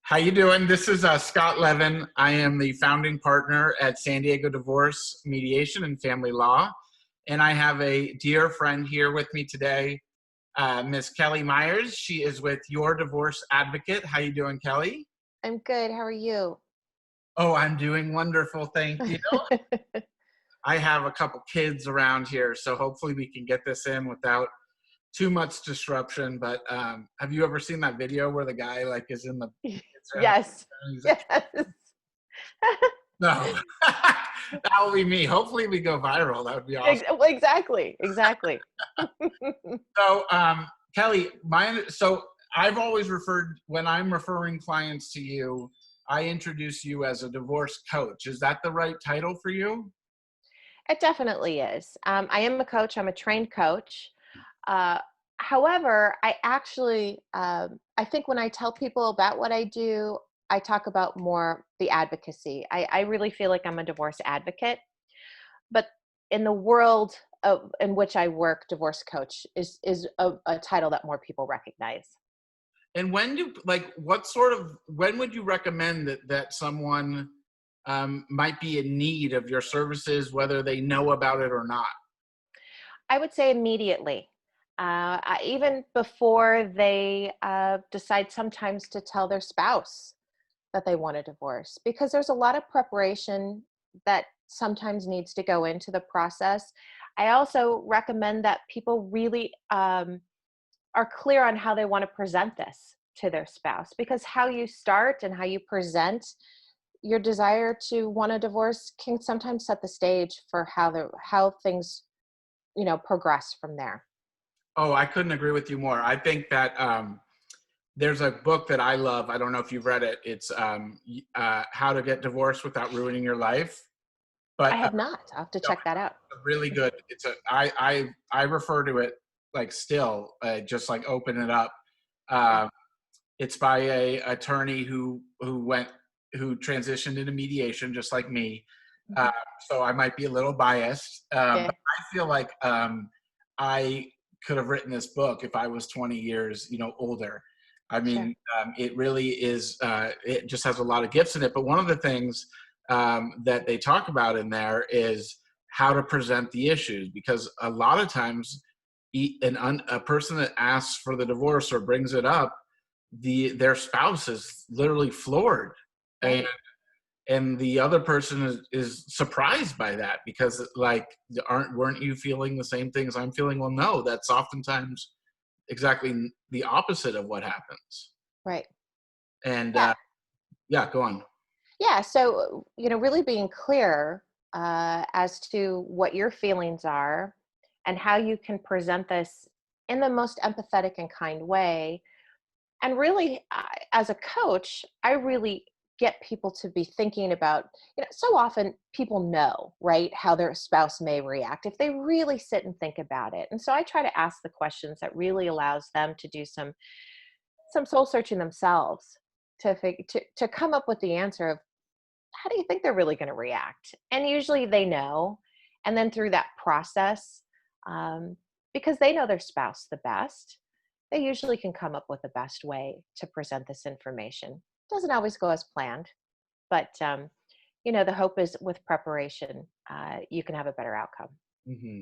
How you doing? This is Scott Levin. I am the founding partner at San Diego Divorce Mediation and Family Law. And I have a dear friend here with me today, Miss Kelly Myers. She is with Your Divorce Advocate. How you doing, Kelly? I'm good. How are you? Oh, I'm doing wonderful, thank you. I have a couple kids around here, so hopefully we can get this in without too much disruption. But have you ever seen that video where the guy like is in the kids are having, Yes. he's like, Yes. no, that will be me. Hopefully we go viral. That would be awesome. Well, exactly. Exactly. So, Kelly, so I've always referred, when I'm referring clients to you, I introduce you as a divorce coach. Is that the right title for you? It definitely is. I am a coach. I'm a trained coach. However, I think when I tell people about what I do, I talk about more the advocacy. I really feel like I'm a divorce advocate, but in the world in which I work, divorce coach is a title that more people recognize. And when would you recommend that someone might be in need of your services, whether they know about it or not? I would say immediately. Even before they decide sometimes to tell their spouse that they want a divorce, because there's a lot of preparation that sometimes needs to go into the process. I also recommend that people really are clear on how they want to present this to their spouse, because how you start and how you present your desire to want a divorce can sometimes set the stage for how things progress from there. Oh, I couldn't agree with you more. I think that there's a book that I love. I don't know if you've read it. It's How to Get Divorced Without Ruining Your Life. I But have not. I'll have to check that out. really good. I refer to it like still, just like open it up. It's by a attorney who transitioned into mediation, just like me. Mhm. So I might be a little biased, Yeah. but I feel like I could have written this book if I was 20 years, older. I Sure. mean, it really is. It just has a lot of gifts in it. But one of the things that they talk about in there is how to present the issues, because a lot of times a person that asks for the divorce or brings it up, their spouse is literally floored, Right. and the other person is surprised by that, because like, weren't you feeling the same things I'm feeling? Well, no, that's oftentimes exactly the opposite of what happens. Right. And Yeah. yeah, go on. Yeah. So, really being clear as to what your feelings are and how you can present this in the most empathetic and kind way. And really, as a coach, I really get people to be thinking about, so often people know, right, how their spouse may react if they really sit and think about it. And so I try to ask the questions that really allows them to do some soul searching themselves to come up with the answer of how do you think they're really going to react? And usually they know. And then through that process, um, because they know their spouse the best, they usually can come up with the best way to present this information. Doesn't always go as planned, but the hope is with preparation, you can have a better outcome. Hmm.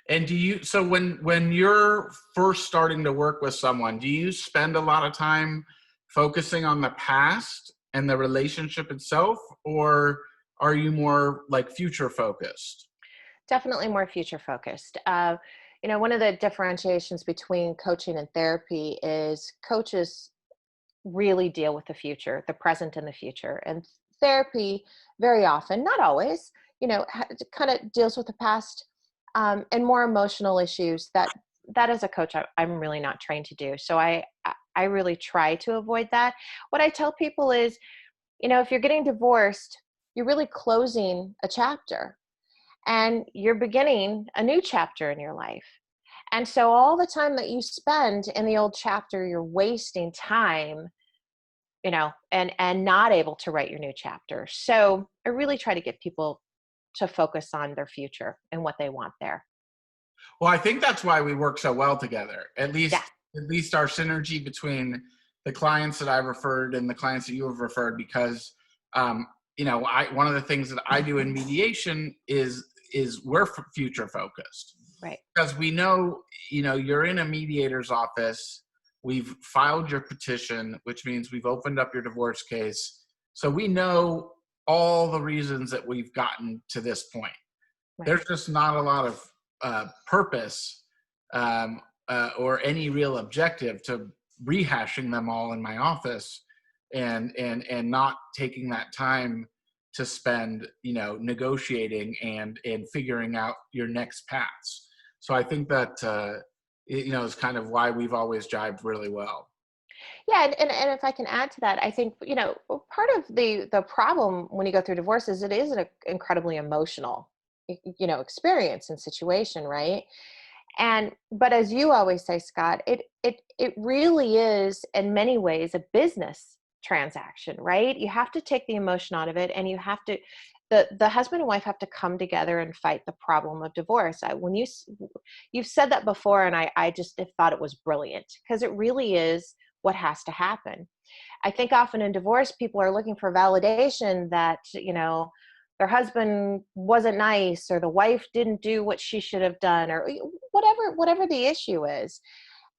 And so when you're first starting to work with someone, do you spend a lot of time focusing on the past and the relationship itself, or are you more like future focused? Definitely more future focused. One of the differentiations between coaching and therapy is coaches really deal with the future, the present and the future. And therapy, very often, not always, kind of deals with the past and more emotional issues that as a coach, I'm really not trained to do. So I really try to avoid that. What I tell people is, if you're getting divorced, you're really closing a chapter and you're beginning a new chapter in your life. And so all the time that you spend in the old chapter, you're wasting time, and not able to write your new chapter. So I really try to get people to focus on their future and what they want there. Well, I think that's why we work so well together. At Yeah. least our synergy between the clients that I've referred and the clients that you have referred, because one of the things that I do in mediation is we're future focused, Right. because we know, you're in a mediator's office. We've filed your petition, which means we've opened up your divorce case. So we know all the reasons that we've gotten to this point. Right. There's just not a lot of purpose or any real objective to rehashing them all in my office, and not taking that time to spend, negotiating and figuring out your next paths. So I think that is kind of why we've always jived really well. Yeah, and if I can add to that, I think, part of the problem when you go through divorce is it is an incredibly emotional, experience and situation, right? And but as you always say, Scott, it really is in many ways a business transaction, right? You have to take the emotion out of it, and you have to the husband and wife have to come together and fight the problem of divorce. You've said that before, and I just have thought it was brilliant, because it really is what has to happen. I think often in divorce, people are looking for validation that, their husband wasn't nice, or the wife didn't do what she should have done, or whatever the issue is.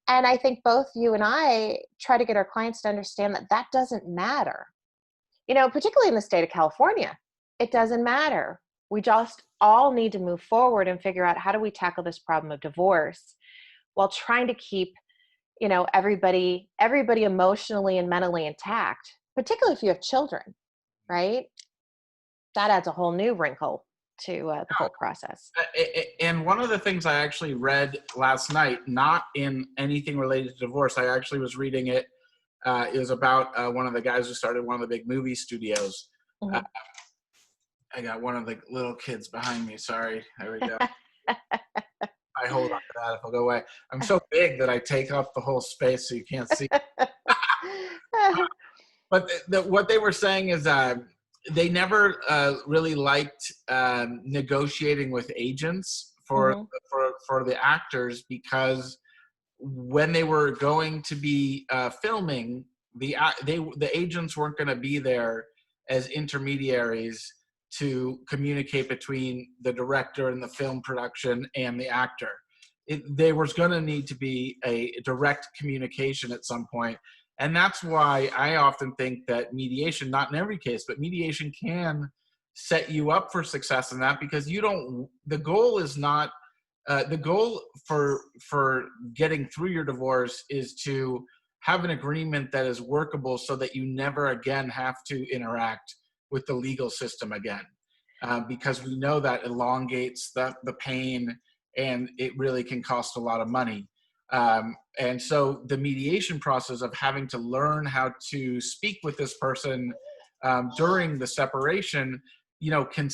And I think both you and I try to get our clients to understand that that doesn't matter. Particularly in the state of California, it doesn't matter. We just all need to move forward and figure out, how do we tackle this problem of divorce while trying to keep, everybody emotionally and mentally intact, particularly if you have children, right? That adds a whole new wrinkle to the whole process. And one of the things I actually read last night, not in anything related to divorce, I actually was reading it. It was about one of the guys who started one of the big movie studios. Mhm. I got one of the little kids behind me. Sorry. There we go. I hold on to that if I'll go away. I'm so big that I take up the whole space so you can't see. But what they were saying is they never really liked negotiating with agents for, Mhm. for the actors, because when they were going to be filming, the agents weren't going to be there as intermediaries to communicate between the director and the film production and the actor. There was going to need to be a direct communication at some point. And that's why I often think that mediation, not in every case, but mediation can set you up for success in that, because the goal is not, the goal for getting through your divorce is to have an agreement that is workable, so that you never again have to interact with the legal system again, because we know that elongates the pain, and it really can cost a lot of money. And so the mediation process of having to learn how to speak with this person during the separation, can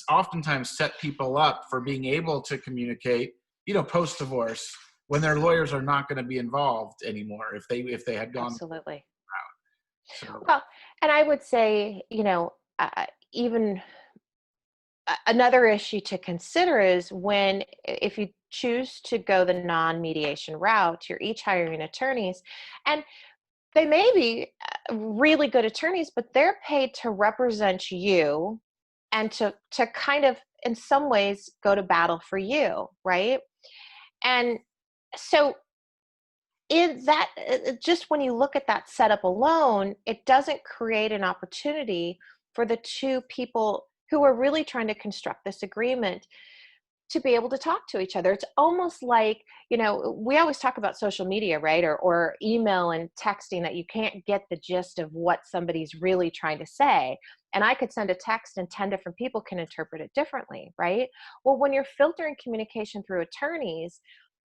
oftentimes set people up for being able to communicate, post divorce, when their lawyers are not going to be involved anymore, if they had gone. Absolutely. So Well, and I would say, even another issue to consider is if you choose to go the non-mediation route, you're each hiring attorneys, and they may be really good attorneys, but they're paid to represent you and to kind of, in some ways, go to battle for you, right? And so in that, just when you look at that setup alone, it doesn't create an opportunity for the two people who are really trying to construct this agreement to be able to talk to each other. It's almost like, we always talk about social media, right? Or email and texting, that you can't get the gist of what somebody's really trying to say. And I could send a text and 10 different people can interpret it differently, right? Well, when you're filtering communication through attorneys,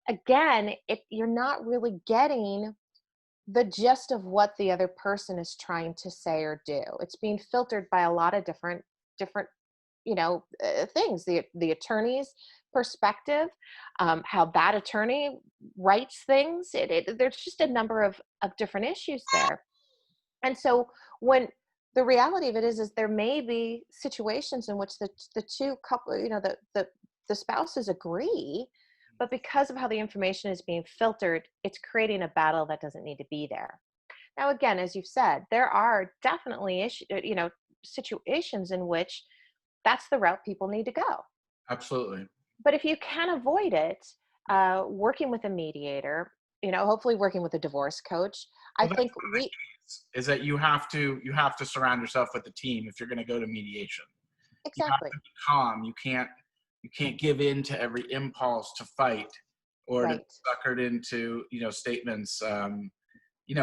again, you're not really getting the gist of what the other person is trying to say or do. It's being filtered by a lot of different things. The attorney's perspective, how that attorney writes things. There's just a number of different issues there. And so when the reality of it is there may be situations in which the two couple, the spouses agree, but because of how the information is being filtered, it's creating a battle that doesn't need to be there. Now, again, as you've said, there are definitely situations in which that's the route people need to go. Absolutely. But if you can avoid it, working with a mediator, hopefully working with a divorce coach, I Well, that's think one of the keys, is that you have to surround yourself with a team if you're going to go to mediation. You have exactly to be calm. You can't give in to every impulse to fight or to be right. suckered into statements.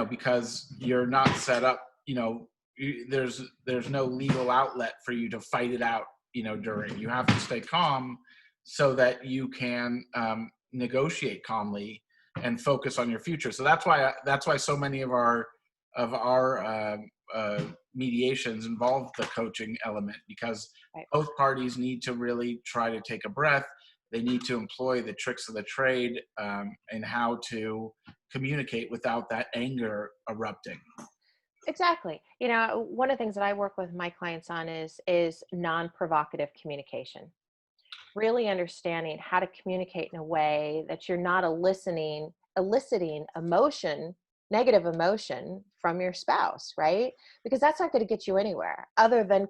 Because you're not set up. There's no legal outlet for you to fight it out. During, you have to stay calm so that you can negotiate calmly and focus on your future. So that's why so many of our mediations involve the coaching element, because Right. both parties need to really try to take a breath. They need to employ the tricks of the trade, and how to communicate without that anger erupting. Exactly. One of the things that I work with my clients on is non-provocative communication. Really understanding how to communicate in a way that you're not eliciting emotion, negative emotion from your spouse, right? Because that's not going to get you anywhere other than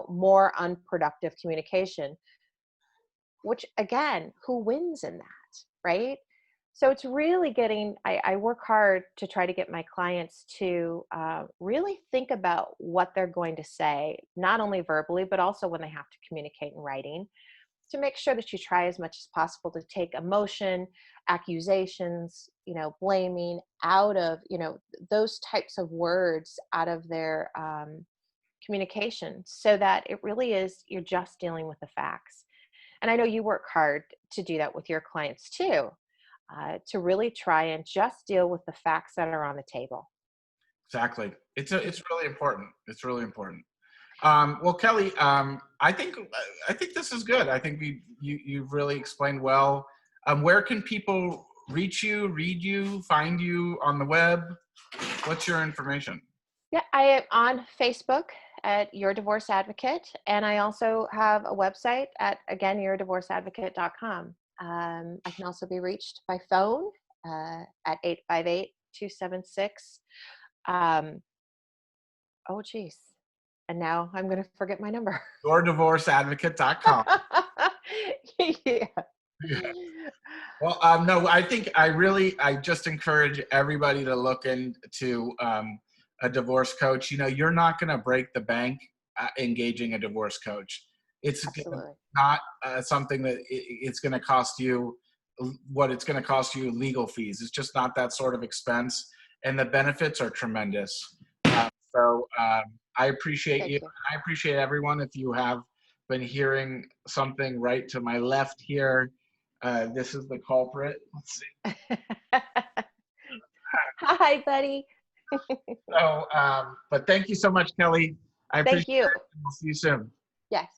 more unproductive communication, which again, who wins in that, right? So it's really I work hard to try to get my clients to really think about what they're going to say, not only verbally, but also when they have to communicate in writing, to make sure that you try as much as possible to take emotion, accusations, blaming out of, those types of words out of their communication, so that it really is, you're just dealing with the facts. And I know you work hard to do that with your clients too, to really try and just deal with the facts that are on the table. Exactly. It's really important. It's really important. Well, Kelly, I think this is good. I think you've really explained well. Where can people reach you, read you, find you on the web? What's your information? Yeah, I am on Facebook at Your Divorce Advocate, and I also have a website at, again, yourdivorceadvocate.com. I can also be reached by phone at 858-276. Oh, geez. And now I'm going to forget my number. Yourdivorceadvocate.com. Yeah. Yeah. Well, no, I just encourage everybody to look into a divorce coach. You're not going to break the bank engaging a divorce coach. Absolutely. Not something that it's going to cost you what it's going to cost you legal fees. It's just not that sort of expense, and the benefits are tremendous. So I appreciate Thank you. you. I appreciate everyone. If you have been hearing something right to my left here, this is the culprit. Let's see. Hi, buddy. But thank you so much, Kelly. I Thank appreciate you. it. We'll see you soon. Yes.